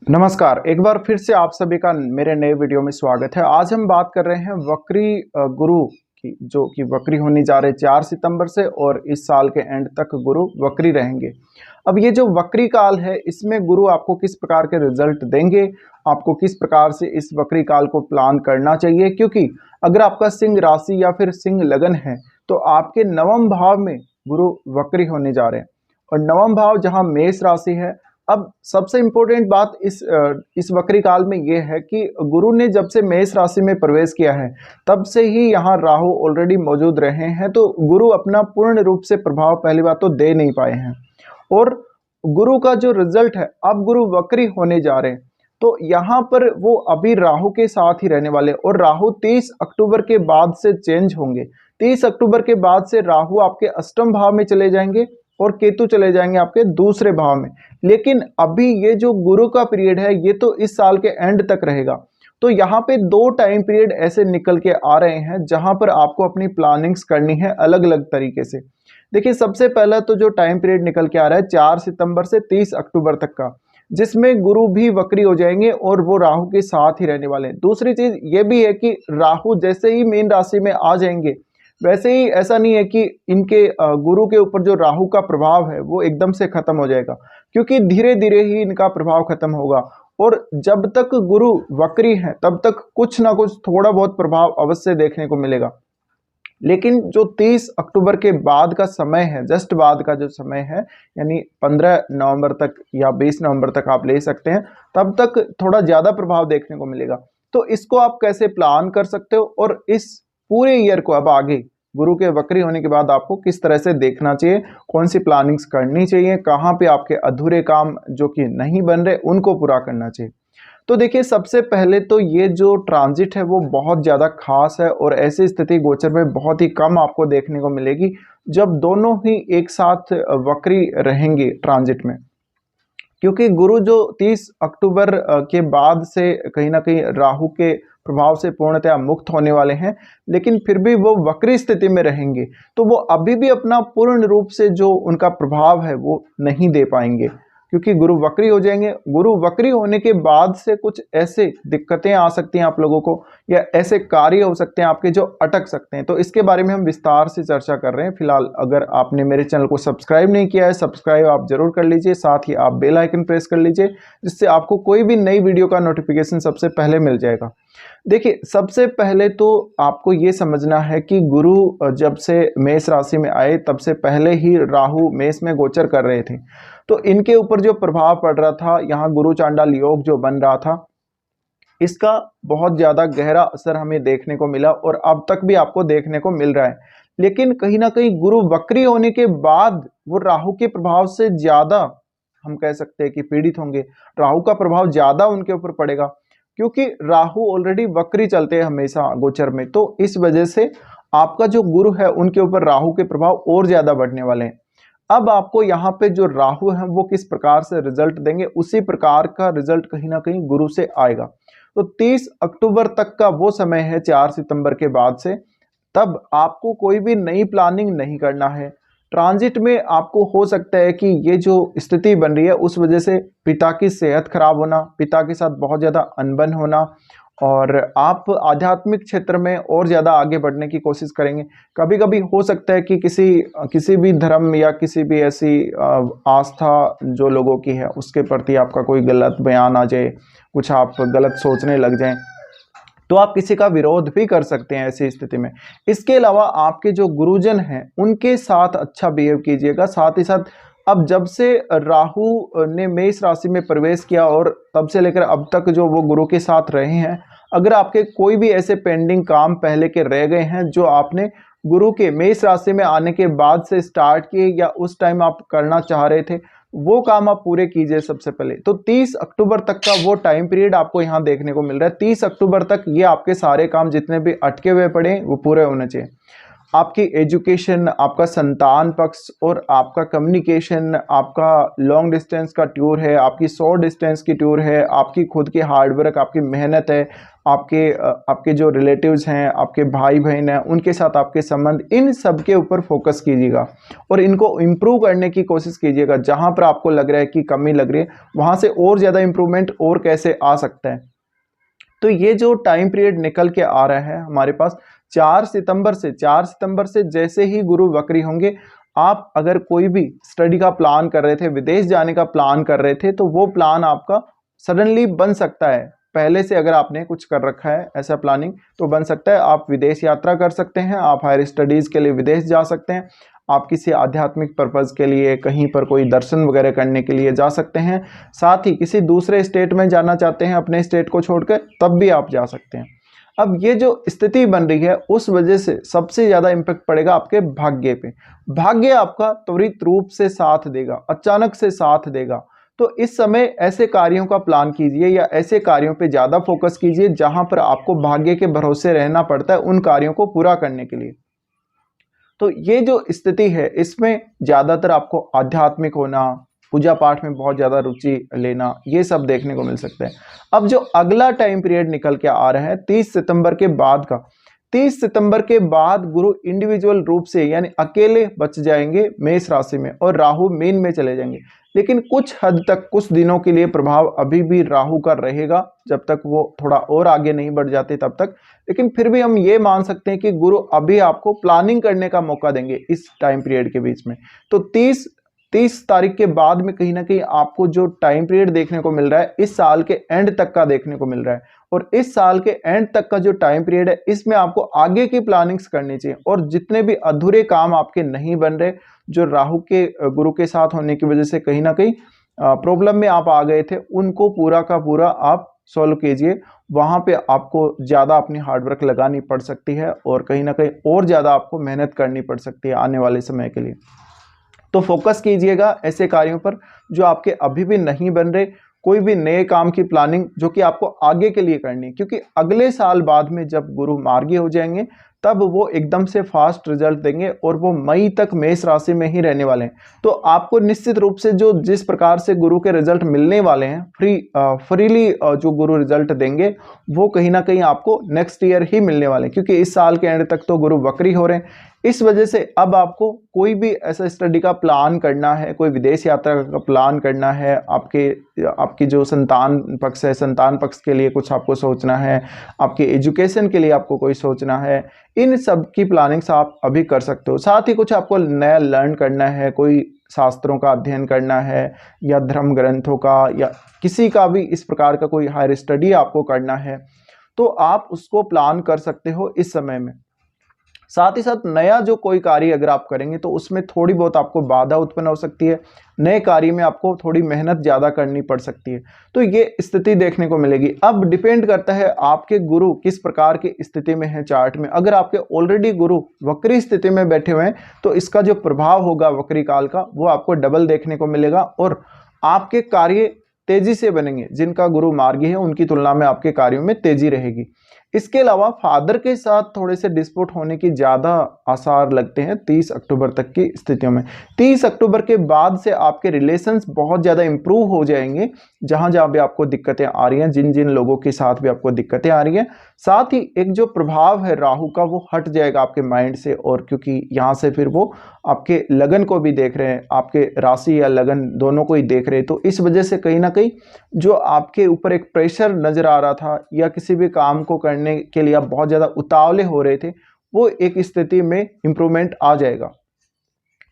नमस्कार, एक बार फिर से आप सभी का मेरे नए वीडियो में स्वागत है। आज हम बात कर रहे हैं वक्री गुरु की, जो कि वक्री होने जा रहे 4 सितंबर से और इस साल के एंड तक गुरु वक्री रहेंगे। अब ये जो वक्री काल है, इसमें गुरु आपको किस प्रकार के रिजल्ट देंगे, आपको किस प्रकार से इस वक्री काल को प्लान करना चाहिए, क्योंकि अगर आपका सिंह राशि या फिर सिंह लगन है तो आपके नवम भाव में गुरु वक्री होने जा रहे हैं और नवम भाव जहाँ मेष राशि है। अब सबसे इम्पोर्टेंट बात इस वक्री काल में ये है कि गुरु ने जब से मेष राशि में प्रवेश किया है तब से ही यहाँ राहु ऑलरेडी मौजूद रहे हैं, तो गुरु अपना पूर्ण रूप से प्रभाव पहली बात तो दे नहीं पाए हैं। और गुरु का जो रिजल्ट है, अब गुरु वक्री होने जा रहे हैं तो यहाँ पर वो अभी राहु के साथ ही रहने वाले और राहु 30 अक्टूबर के बाद से चेंज होंगे। 30 अक्टूबर के बाद से राहु आपके अष्टम भाव में चले जाएंगे और केतु चले जाएंगे आपके दूसरे भाव में। लेकिन अभी ये जो गुरु का पीरियड है ये तो इस साल के एंड तक रहेगा। तो यहाँ पे दो टाइम पीरियड ऐसे निकल के आ रहे हैं जहाँ पर आपको अपनी प्लानिंग्स करनी है अलग अलग तरीके से। देखिए, सबसे पहला तो जो टाइम पीरियड निकल के आ रहा है 4 सितंबर से 30 अक्टूबर तक का, जिसमें गुरु भी वक्री हो जाएंगे और वो राहु के साथ ही रहने वाले हैं। दूसरी चीज ये भी है कि राहु जैसे ही मीन राशि में आ जाएंगे वैसे ही ऐसा नहीं है कि इनके गुरु के ऊपर जो राहु का प्रभाव है वो एकदम से खत्म हो जाएगा, क्योंकि धीरे धीरे ही इनका प्रभाव खत्म होगा। और जब तक गुरु वक्री है तब तक कुछ ना कुछ थोड़ा बहुत प्रभाव अवश्य देखने को मिलेगा। लेकिन जो 30 अक्टूबर के बाद का समय है, जस्ट बाद का जो समय है, यानी 15 नवंबर तक या 20 नवंबर तक आप ले सकते हैं, तब तक थोड़ा ज़्यादा प्रभाव देखने को मिलेगा। तो इसको आप कैसे प्लान कर सकते हो और इस पूरे ईयर को अब आगे गुरु के वक्री होने के बाद आपको किस तरह से देखना चाहिए, कौन सी प्लानिंग्स करनी चाहिए, कहाँ पे आपके अधूरे काम जो कि नहीं बन रहे उनको पूरा करना चाहिए। तो देखिए, सबसे पहले तो ये जो ट्रांजिट है वो बहुत ज़्यादा खास है और ऐसी स्थिति गोचर में बहुत ही कम आपको देखने को मिलेगी जब दोनों ही एक साथ वक्री रहेंगे ट्रांजिट में। क्योंकि गुरु जो 30 अक्टूबर के बाद से कहीं ना कहीं राहु के प्रभाव से पूर्णतः मुक्त होने वाले हैं, लेकिन फिर भी वो वक्री स्थिति में रहेंगे, तो वो अभी भी अपना पूर्ण रूप से जो उनका प्रभाव है वो नहीं दे पाएंगे, क्योंकि गुरु वक्री हो जाएंगे। गुरु वक्री होने के बाद से कुछ ऐसे दिक्कतें आ सकती हैं आप लोगों को, या ऐसे कार्य हो सकते हैं आपके जो अटक सकते हैं। तो इसके बारे में हम विस्तार से चर्चा कर रहे हैं। फिलहाल अगर आपने मेरे चैनल को सब्सक्राइब नहीं किया है, सब्सक्राइब आप जरूर कर लीजिए, साथ ही आप बेल आइकन प्रेस कर लीजिए, जिससे आपको कोई भी नई वीडियो का नोटिफिकेशन सबसे पहले मिल जाएगा। देखिए, सबसे पहले तो आपको ये समझना है कि गुरु जब से मेष राशि में आए तब से पहले ही राहु मेष में गोचर कर रहे थे, तो इनके ऊपर जो प्रभाव पड़ रहा था, यहाँ गुरु चांडाल योग जो बन रहा था, इसका बहुत ज़्यादा गहरा असर हमें देखने को मिला और अब तक भी आपको देखने को मिल रहा है। लेकिन कहीं ना कहीं गुरु वक्री होने के बाद वो राहु के प्रभाव से ज़्यादा, हम कह सकते हैं कि पीड़ित होंगे, राहु का प्रभाव ज़्यादा उनके ऊपर पड़ेगा, क्योंकि राहु ऑलरेडी वक्री चलते हैं हमेशा गोचर में। तो इस वजह से आपका जो गुरु है उनके ऊपर राहु के प्रभाव और ज़्यादा बढ़ने वाले हैं। अब आपको यहाँ पे जो राहु है वो किस प्रकार से रिजल्ट देंगे, उसी प्रकार का रिजल्ट कहीं ना कहीं गुरु से आएगा। तो 30 अक्टूबर तक का वो समय है 4 सितंबर के बाद से, तब आपको कोई भी नई प्लानिंग नहीं करना है। ट्रांजिट में आपको हो सकता है कि ये जो स्थिति बन रही है उस वजह से पिता की सेहत खराब होना, पिता के साथ बहुत ज़्यादा अनबन होना, और आप आध्यात्मिक क्षेत्र में और ज़्यादा आगे बढ़ने की कोशिश करेंगे। कभी कभी हो सकता है कि किसी भी धर्म या किसी भी ऐसी आस्था जो लोगों की है उसके प्रति आपका कोई गलत बयान आ जाए, कुछ आप गलत सोचने लग जाएं, तो आप किसी का विरोध भी कर सकते हैं ऐसी स्थिति में। इसके अलावा आपके जो गुरुजन हैं उनके साथ अच्छा बिहेव कीजिएगा। साथ ही साथ अब जब से राहु ने मेष राशि में प्रवेश किया और तब से लेकर अब तक जो वो गुरु के साथ रहे हैं, अगर आपके कोई भी ऐसे पेंडिंग काम पहले के रह गए हैं जो आपने गुरु के मेष राशि में आने के बाद से स्टार्ट किए या उस टाइम आप करना चाह रहे थे, वो काम आप पूरे कीजिए सबसे पहले। तो 30 अक्टूबर तक का वो टाइम पीरियड आपको यहाँ देखने को मिल रहा है। 30 अक्टूबर तक ये आपके सारे काम जितने भी अटके हुए पड़े वो पूरे होने चाहिए। आपकी एजुकेशन, आपका संतान पक्ष और आपका कम्युनिकेशन, आपका लॉन्ग डिस्टेंस का टूर है, आपकी शॉर्ट डिस्टेंस की टूर है, आपकी खुद की हार्डवर्क, आपकी मेहनत है, आपके जो रिलेटिव्स हैं, आपके भाई बहन हैं, उनके साथ आपके संबंध, इन सब के ऊपर फोकस कीजिएगा और इनको इम्प्रूव करने की कोशिश कीजिएगा। जहाँ पर आपको लग रहा है कि कमी लग रही है, वहाँ से और ज़्यादा इम्प्रूवमेंट और कैसे आ सकता है। तो ये जो टाइम पीरियड निकल के आ रहा है हमारे पास 4 सितंबर से जैसे ही गुरु वक्री होंगे, आप अगर कोई भी स्टडी का प्लान कर रहे थे, विदेश जाने का प्लान कर रहे थे, तो वो प्लान आपका सडनली बन सकता है। पहले से अगर आपने कुछ कर रखा है ऐसा प्लानिंग, तो बन सकता है। आप विदेश यात्रा कर सकते हैं, आप हायर स्टडीज के लिए विदेश जा सकते हैं, आप किसी आध्यात्मिक पर्पज़ के लिए कहीं पर कोई दर्शन वगैरह करने के लिए जा सकते हैं, साथ ही किसी दूसरे स्टेट में जाना चाहते हैं अपने स्टेट को छोड़कर, तब भी आप जा सकते हैं। अब ये जो स्थिति बन रही है, उस वजह से सबसे ज़्यादा इम्पैक्ट पड़ेगा आपके भाग्य पे। भाग्य आपका त्वरित रूप से साथ देगा, अचानक से साथ देगा। तो इस समय ऐसे कार्यों का प्लान कीजिए या ऐसे कार्यों पे ज़्यादा फोकस कीजिए जहां पर आपको भाग्य के भरोसे रहना पड़ता है उन कार्यों को पूरा करने के लिए। तो ये जो स्थिति है, इसमें ज़्यादातर आपको आध्यात्मिक होना, पूजा पाठ में बहुत ज़्यादा रुचि लेना, ये सब देखने को मिल सकता है। अब जो अगला टाइम पीरियड निकल के आ रहा है 30 सितंबर के बाद का, 30 सितंबर के बाद गुरु इंडिविजुअल रूप से यानी अकेले बच जाएंगे मेष राशि में और राहु मीन में चले जाएंगे। लेकिन कुछ हद तक, कुछ दिनों के लिए प्रभाव अभी भी राहु का रहेगा, जब तक वो थोड़ा और आगे नहीं बढ़ जाते तब तक। लेकिन फिर भी हम ये मान सकते हैं कि गुरु अभी आपको प्लानिंग करने का मौका देंगे इस टाइम पीरियड के बीच में। तो 30 तारीख के बाद में कहीं ना कहीं आपको जो टाइम पीरियड देखने को मिल रहा है, इस साल के एंड तक का देखने को मिल रहा है। और इस साल के एंड तक का जो टाइम पीरियड है, इसमें आपको आगे की प्लानिंग्स करनी चाहिए और जितने भी अधूरे काम आपके नहीं बन रहे, जो राहु के गुरु के साथ होने की वजह से कहीं ना कहीं प्रॉब्लम में आप आ गए थे, उनको पूरा का पूरा आप सॉल्व कीजिए। वहां पे आपको ज़्यादा अपनी हार्डवर्क लगानी पड़ सकती है और कहीं ना कहीं और ज़्यादा आपको मेहनत करनी पड़ सकती है आने वाले समय के लिए। तो फोकस कीजिएगा ऐसे कार्यों पर जो आपके अभी भी नहीं बन रहे, कोई भी नए काम की प्लानिंग जो कि आपको आगे के लिए करनी है, क्योंकि अगले साल बाद में जब गुरु मार्गी हो जाएंगे, तब वो एकदम से फास्ट रिजल्ट देंगे और वो मई तक मेष राशि में ही रहने वाले हैं। तो आपको निश्चित रूप से जो जिस प्रकार से गुरु के रिजल्ट मिलने वाले हैं, फ्रीली जो गुरु रिजल्ट देंगे, वो कहीं ना कहीं आपको नेक्स्ट ईयर ही मिलने वाले हैं, क्योंकि इस साल के एंड तक तो गुरु वक्री हो रहे हैं। इस वजह से अब आपको कोई भी ऐसा स्टडी का प्लान करना है, कोई विदेश यात्रा का प्लान करना है, आपकी जो संतान पक्ष है, संतान पक्ष के लिए कुछ आपको सोचना है, आपके एजुकेशन के लिए आपको कोई सोचना है, इन सब की प्लानिंग्स आप अभी कर सकते हो। साथ ही कुछ आपको नया लर्न करना है, कोई शास्त्रों का अध्ययन करना है या धर्म ग्रंथों का या किसी का भी इस प्रकार का कोई हायर स्टडी आपको करना है, तो आप उसको प्लान कर सकते हो इस समय में। साथ ही साथ नया जो कोई कार्य अगर आप करेंगे तो उसमें थोड़ी बहुत आपको बाधा उत्पन्न हो सकती है, नए कार्य में आपको थोड़ी मेहनत ज़्यादा करनी पड़ सकती है। तो ये स्थिति देखने को मिलेगी। अब डिपेंड करता है आपके गुरु किस प्रकार की स्थिति में है चार्ट में। अगर आपके ऑलरेडी गुरु वक्री स्थिति में बैठे हुए हैं, तो इसका जो प्रभाव होगा वक्री काल का, वो आपको डबल देखने को मिलेगा और आपके कार्य तेजी से बनेंगे। जिनका गुरु मार्गी है उनकी तुलना में आपके कार्यों में तेजी रहेगी। इसके अलावा फादर के साथ थोड़े से डिस्प्यूट होने की ज़्यादा आसार लगते हैं 30 अक्टूबर तक की स्थितियों में। 30 अक्टूबर के बाद से आपके रिलेशंस बहुत ज़्यादा इंप्रूव हो जाएंगे, जहाँ जहाँ भी आपको दिक्कतें आ रही हैं, जिन जिन लोगों के साथ भी आपको दिक्कतें आ रही हैं। साथ ही एक जो प्रभाव है राहु का, वो हट जाएगा आपके माइंड से, और क्योंकि यहाँ से फिर वो आपके लगन को भी देख रहे हैं, आपके राशि या लगन दोनों को ही देख रहे हैं। तो इस वजह से कहीं ना कहीं जो आपके ऊपर एक प्रेशर नज़र आ रहा था या किसी भी काम को करने के लिए आप बहुत ज़्यादा उतावले हो रहे थे, वो एक स्थिति में इम्प्रूवमेंट आ जाएगा।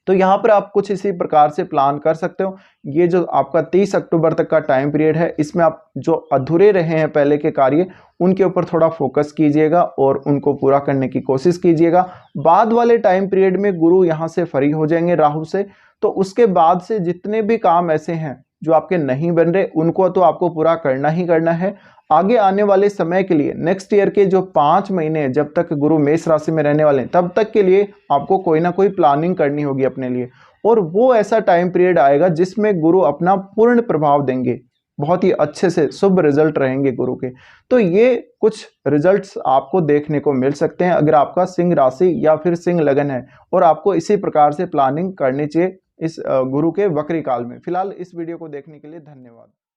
तो यहाँ पर आप कुछ इसी प्रकार से प्लान कर सकते हो। ये जो आपका 30 अक्टूबर तक का टाइम पीरियड है, इसमें आप जो अधूरे रहे हैं पहले के कार्य, उनके ऊपर थोड़ा फोकस कीजिएगा और उनको पूरा करने की कोशिश कीजिएगा। बाद वाले टाइम पीरियड में गुरु यहाँ से फ्री हो जाएंगे राहु से, तो उसके बाद से जितने भी काम ऐसे हैं जो आपके नहीं बन रहे, उनको तो आपको पूरा करना ही करना है। आगे आने वाले समय के लिए, नेक्स्ट ईयर के जो 5 महीने जब तक गुरु मेष राशि में रहने वाले हैं, तब तक के लिए आपको कोई ना कोई प्लानिंग करनी होगी अपने लिए। और वो ऐसा टाइम पीरियड आएगा जिसमें गुरु अपना पूर्ण प्रभाव देंगे। बहुत ही अच्छे से शुभ रिजल्ट रहेंगे गुरु के। तो ये कुछ रिजल्ट्स आपको देखने को मिल सकते हैं अगर आपका सिंह राशि या फिर सिंह लगन है, और आपको इसी प्रकार से प्लानिंग करनी चाहिए इस गुरु के वक्री काल में। फिलहाल इस वीडियो को देखने के लिए धन्यवाद।